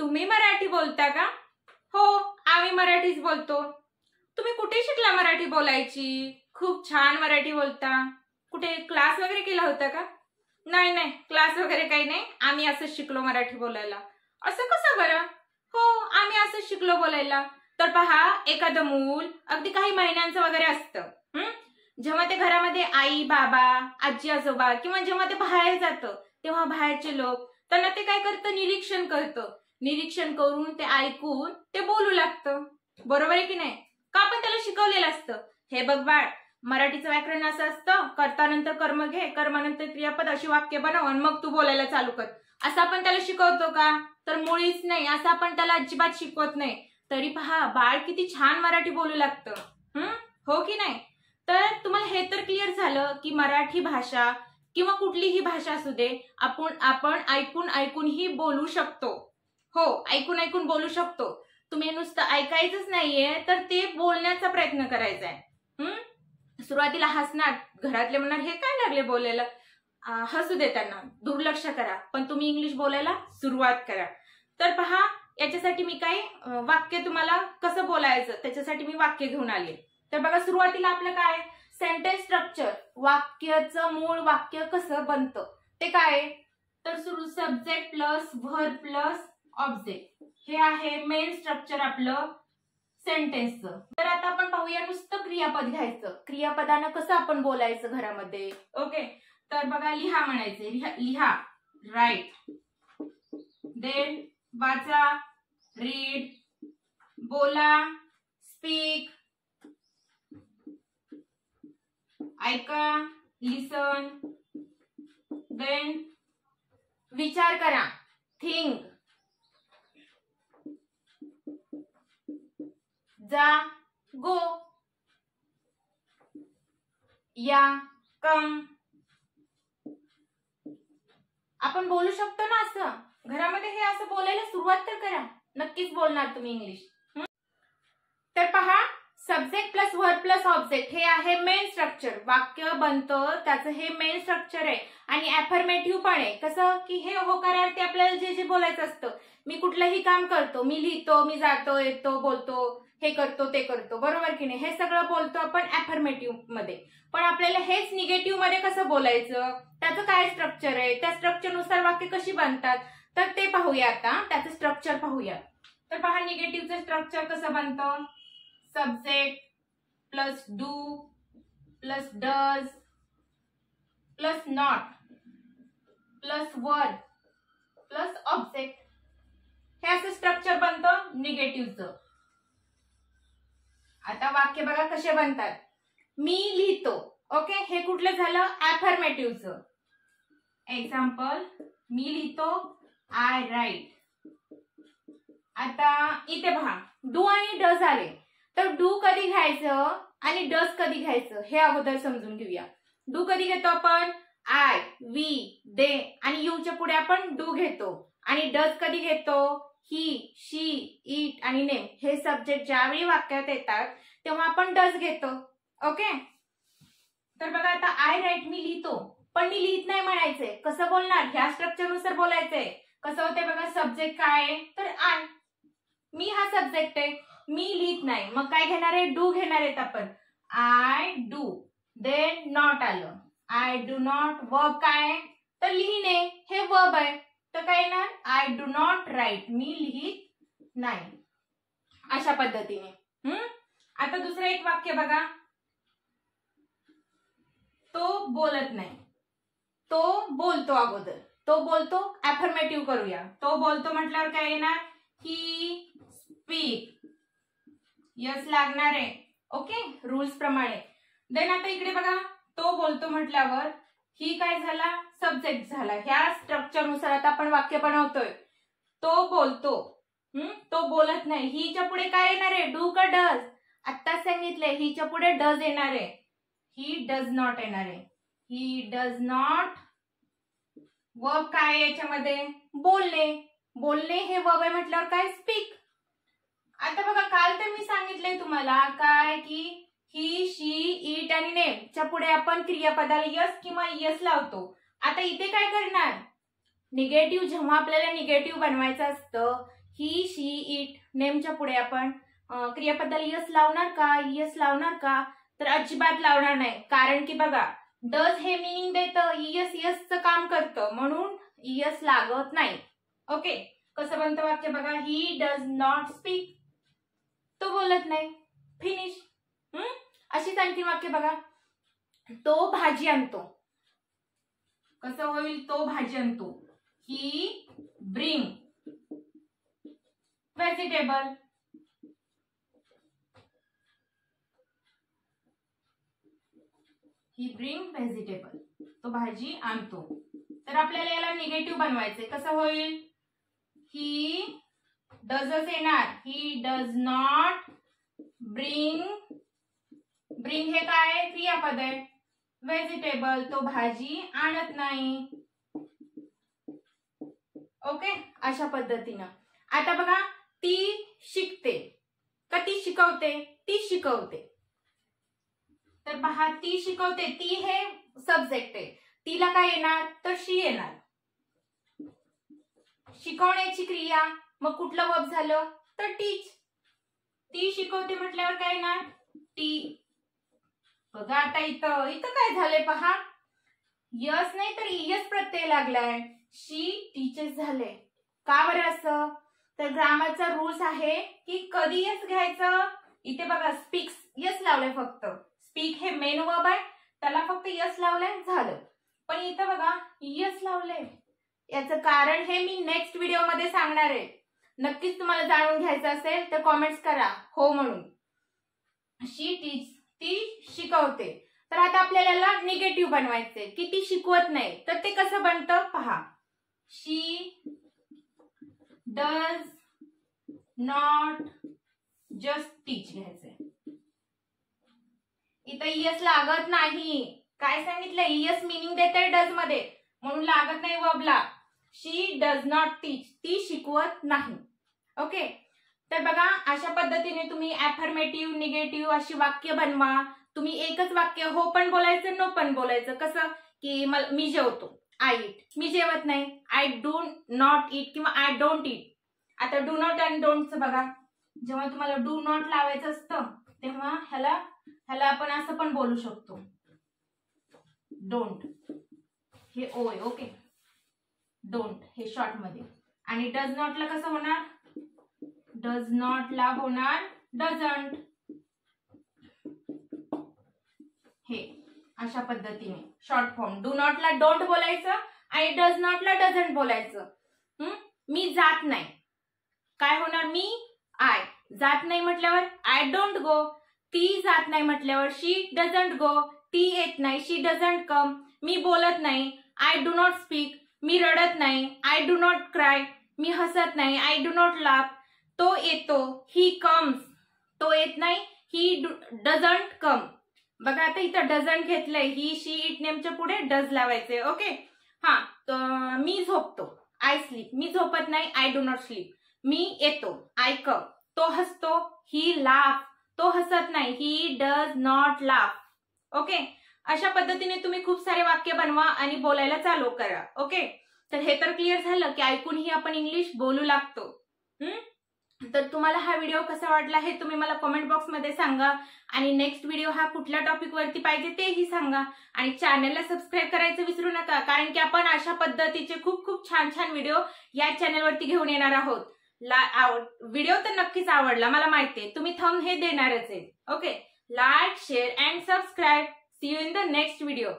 तुम्ही मराठी बोलता का? हो, आम्ही मराठीच बोलतो. तुम्ही कुठे शिकला मराठी बोलायची? खूप छान मराठी बोलता. कुठे क्लास वगैरे केला होता का? नाही, क्लास वगैरे काही नाही. आम्ही असंच शिकलो मराठी बोलायला. असं कसं बरं? हो, आम्ही असंच शिकलो बोलायला. तर पहा, एखादं मूल अगदी काही महिन्यांचं वगैरे असतं. जेव्हा ते घरामध्ये आई बाबा, आजी आजोबा किंवा जेव्हा ते बाहेर जातं तेव्हा बाहेरचे लोक त्यांना ते काय करतं, निरीक्षण करतं. निरीक्षण करून ते ऐकून ते बोलू लागतं. बरोबर आहे की नाही? का आपण त्याला शिकवलेलं असतं, हे बघ बाळ, मराठीचं व्याकरण असं असतं, कर्तानंतर कर्म घे, कर्मानंतर क्रियापद अशी वाक्य बनव आणि मग तू बोलायला चालू कर. असं आपण त्याला शिकवतो का? तर मुळीच नाही. असं आपण त्याला अजिबात शिकवत नाही. तरी पहा, बाळ किती छान मराठी बोलू लागतं. हो की नाही? तर तुम्हाला हे तर क्लिअर झालं की मराठी भाषा किंवा कुठलीही भाषा असू दे, आपण ऐकून ऐकूनही बोलू शकतो. हो, ऐकून ऐकून बोलू शकतो. तुम्ही नुसतं ऐकायचंच नाहीये, तर ते बोलण्याचा प्रयत्न करायचा आहे. सुरुवातीला हसणार, घरातले म्हणणार हे काय लागले बोलायला, हसू दे, त्यांना दुर्लक्ष करा, पण तुम्ही इंग्लिश बोलायला सुरुवात करा. तर पहा, याच्यासाठी मी काही वाक्य तुम्हाला कसं बोलायचं त्याच्यासाठी मी वाक्य घेऊन आले. तर बघा, सुरुवातीला आपलं काय, सेंटेन्स स्ट्रक्चर, वाक्याचं मूळ वाक्य कसं बनतं ते काय, तर subject plus verb plus object, हे आहे मेन स्ट्रक्चर आपलं सेंटेन्सचं. तर आता आपण पाहूया, नुसतं क्रियापद घ्यायचं, क्रियापदानं कसं आपण बोलायचं घरामध्ये. ओके, तर बघा, लिहा म्हणायचे, लिहा, राईट, देन वाचा, रीड, बोला, स्पीक, ऐका, लिसन, देन विचार करा, थिंक, जा, गो, या, कम. आपण बोलू शकतो ना असं घरामध्ये, हे असं बोलायला सुरुवात तर करा. नक्कीच बोलणार तुम्ही इंग्लिश. तर पहा, subject plus verb plus object हे आहे मेन स्ट्रक्चर. वाक्य बनतं त्याचं हे मेन स्ट्रक्चर आहे. आणि अफर्मेटिव्ह पण आहे. कसं की हे होकारार्थी आपल्याला जे जे बोलायचं असतं, मी कुठलंही काम करतो, मी लिहितो, मी जातो येतो बोलतो, हे करतो ते करतो, बरोबर की नाही, हे सगळं बोलतो आपण अफर्मेटिव्ह मध्ये. पण आपल्याला हेच निगेटिव्ह मध्ये कसं बोलायचं, त्याचं काय स्ट्रक्चर आहे, त्या स्ट्रक्चरनुसार वाक्य कशी बनतात, तर ते पाहूया. आता त्याचं स्ट्रक्चर पाहूया. तर पहा, निगेटिव्हचं स्ट्रक्चर कसं बनतं, subject plus do plus does plus not plus verb plus object, हे असं स्ट्रक्चर बनतं निगेटिव्हचं. आता वाक्य बघा कसे बनतात. मी लिहितो, ओके, हे कुठलं झालं, अफर्मेटिव्हचं. एक्झाम्पल, मी लिहितो, आय राईट. आता इथे पहा, डू आणि डज आले, तर डू कधी घ्यायचं आणि डज कधी घ्यायचं हे अगोदर समजून घेऊया. डू कधी घेतो आपण, आय, वी, दे आणि यूच्या पुढे आपण डू घेतो. आणि डज कधी घेतो, ही, शी, इट आणि नेम, हे सब्जेक्ट ज्यावेळी वाक्यात येतात तेव्हा आपण डज घेतो. ओके, तर बघा, आता आय राईट, मी लिहितो, पण मी लिहित नाही म्हणायचंय. कसं बोलणार, ह्या स्ट्रक्चरनुसार बोलायचंय. कसं होतंय बघा, सब्जेक्ट काय आहे, तर आय, मी हा सब्जेक्ट आहे, मी लिहित नाही, मग काय घेणार आहे, डू घेणार आहेत आपण. आय डू, देन नॉट आलं, आय डू नॉट. वर्ब काय आहे, तर लिहिणे, हे वर्ब आहे, तर काय येणार, आय डू नॉट राईट, मी लिहित नाही. अशा पद्धतीने. आता दुसरं एक वाक्य बघा, तो बोलत नाही, तो बोलतो. अगोदर तो बोलतो, अफर्मेटिव्ह करूया. तो बोलतो म्हटल्यावर काय येणार, ही स्पीक, यस लागणार आहे. ओके, रूल्स प्रमाणे. देन आता इकडे बघा, तो बोलतो म्हटल्यावर ही काय झाला, सब्जेक्ट झाला. ह्या स्ट्रक्चरनुसार आता आपण वाक्य बनवतोय. तो बोलतो, तो बोलत नाही. हिच्या पुढे काय येणार आहे, डू का डज, आत्ताच सांगितलंय, हिच्या पुढे डज येणार आहे. ही डज नॉट येणार आहे, ही डज नॉट. वर्ब काय याच्यामध्ये, बोलणे, बोलणे हे वर्ब आहे म्हटल्यावर काय, स्पीक. आता बघा, काल तर मी सांगितलंय तुम्हाला काय की ही, शी, इट आणि नेम च्या पुढे आपण क्रियापदाला यस किंवा यस लावतो. आता इथे काय करणार, निगेटिव्ह, जेव्हा आपल्याला निगेटिव्ह बनवायचं असतं ही शी इट नेमच्या पुढे आपण क्रियापदाला यस लावणार का, यस लावणार का, तर अजिबात लावणार नाही. कारण की बघा डज हे मिनिंग देतं, यस यसचं काम करतं, म्हणून यस लागत नाही. ओके, कसं बनतं वाक्य बघा, ही डज नॉट स्पीक, तो बोलत नाही. फिनिश. अशीच आणखी वाक्य बघा, तो भाजी आणतो, कसं होईल, तो भाजी आणतो. ही ब्रिंग व्हेजिटेबल, ही ब्रिंग व्हेजिटेबल, तो भाजी आणतो. तर आपल्याला याला निगेटिव्ह बनवायचंय, कसं होईल, ही डजच येणार, he does not bring, bring हे काय क्रियापद आहे, व्हेजिटेबल, तो भाजी आणत नाही. ओके, अशा पद्धतीनं. आता बघा, ती शिकते का ती शिकवते, ती शिकवते. तर पहा, ती शिकवते, ती हे सब्जेक्ट आहे, तिला काय येणार, तर शी येणार. शिकवण्याची क्रिया, मग कुठलं वर्ब झालं, तर टीच. ती शिकवते म्हटल्यावर काय येणार, टी. बघा आता इथं काय झालंय पहा, यस नाही तर यस प्रत्यय लागलाय, शी टीचेस झाले. का बरं असं, तर ग्रामरचा रूल्स आहे की कधी यस घ्यायचं. इथे बघा स्पीक्स यस लावलंय, फक्त स्पीक हे मेन वर्ब आहे, त्याला फक्त यस लावलंय, झालं. पण इथं बघा यस लावलंय, याचं कारण हे मी नेक्स्ट व्हिडिओ मध्ये सांगणार आहे. नक्कीच तुम्हाला जाणून घ्यायचं असेल तर कॉमेंट्स करा हो म्हणून. शी टीच, ती शिकवते. तर आता आपल्याला निगेटिव्ह बनवायचंय की ती शिकवत नाही, तर ते कसं बनतं पहा, शी डज नॉट जस्ट टीच घ्यायचंय. इथं यस लागत नाही, काय सांगितलं, यस मिनिंग देते डज मध्ये, म्हणून लागत नाही वर्बला. शी डज नॉट टीच, ती शिकवत नाही. ओके, तर बघा अशा पद्धतीने तुम्ही अफर्मेटिव्ह, निगेटिव्ह अशी वाक्य बनवा. तुम्ही एकच वाक्य हो पण बोलायचं, नो पण बोलायचं. कसं की मी जेवतो, आय इट, मी जेवत नाही, आय डू नॉट इट किंवा आय डोंट इट. आता डू नॉट आणि डोंटचं बघा, जेव्हा तुम्हाला डू नॉट लावायचं असतं तेव्हा ह्याला आपण असं पण बोलू शकतो, डोंट, हे ओय. ओके, डोंट हे शॉर्ट मध्ये. आणि डज नॉटला कसं होणार, डज नॉटला होणार डझंट. हे अशा पद्धतीने शॉर्ट फॉर्म, डू नॉटला डोंट बोलायचं आणि डज नॉटला डझंट बोलायचं. मी जात नाही, काय होणार, मी आय जात नाही म्हटल्यावर आय डोंट गो. ती जात नाही म्हटल्यावर शी डझंट गो, ती येत नाही, शी डझंट कम. मी बोलत नाही, आय डू नॉट स्पीक. मी रडत नाही, आय डू नॉट क्राय. मी हसत नाही, आय डू नॉट लाफ. तो येतो, ही कम्स. तो येत नाही, ही डझंट कम. बघा आता इथं डझंट घेतलंय, ही शी इट नेमच्या पुढे डज लावायचे. ओके, हा, मी झोपतो, आय स्लीप. मी झोपत नाही, आय डू नॉट स्लीप. मी येतो, आय कम. तो हसतो, ही लाफ. तो हसत नाही, he does not laugh. Okay, अशा पद्धतीने तुम्ही खूप सारे वाक्य बनवा आणि बोलायला चालू करा. ओके, तर हे तर क्लिअर झालं की ऐकूनही आपण इंग्लिश बोलू लागतो. तर तुम्हाला हा व्हिडिओ कसा वाटला हे तुम्ही मला कमेंट बॉक्स मध्ये सांगा. आणि नेक्स्ट व्हिडिओ हा कुठल्या टॉपिक वरती पाहिजे तेही सांगा. आणि चॅनलला सबस्क्राईब करायचं विसरू नका, कारण की आपण अशा पद्धतीचे खूप खूप छान छान व्हिडिओ या चॅनलवरती घेऊन येणार आहोत. व्हिडिओ तर नक्कीच आवडला, मला माहितीये तुम्ही थंब हे देणारच आहे. Okay, like, share and subscribe. See you in the next video.